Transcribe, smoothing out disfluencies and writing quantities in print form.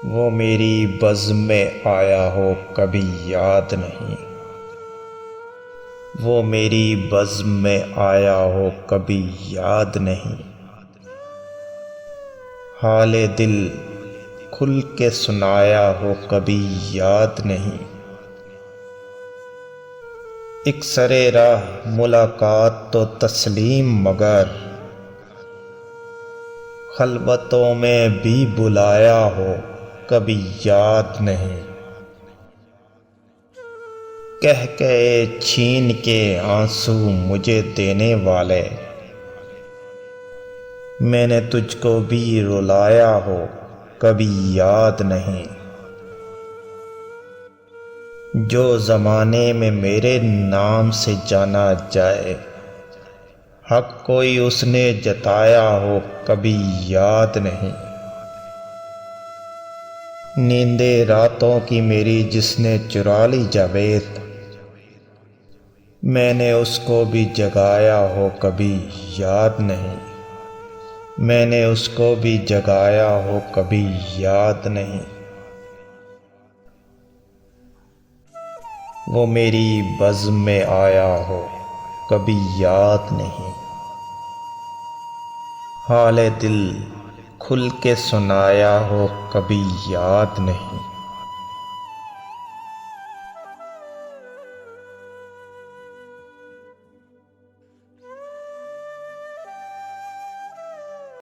वो मेरी बज़्म में आया हो कभी याद नहीं। वो मेरी बज़्म में आया हो कभी याद नहीं। हाले दिल खुल के सुनाया हो कभी याद नहीं। एक सरे राह मुलाकात तो तस्लीम मगर खलवतों में भी बुलाया हो कभी याद नहीं। कह के छीन के आंसू मुझे देने वाले, मैंने तुझको भी रुलाया हो कभी याद नहीं। जो ज़माने में मेरे नाम से जाना जाए, हक कोई उसने जताया हो कभी याद नहीं। नींदे रातों की मेरी जिसने चुरा ली जावेद, मैंने उसको भी जगाया हो कभी याद नहीं। मैंने उसको भी जगाया हो कभी याद नहीं। वो मेरी बज़्म में आया हो कभी याद नहीं। हाले दिल खुल के सुनाया हो कभी याद नहीं।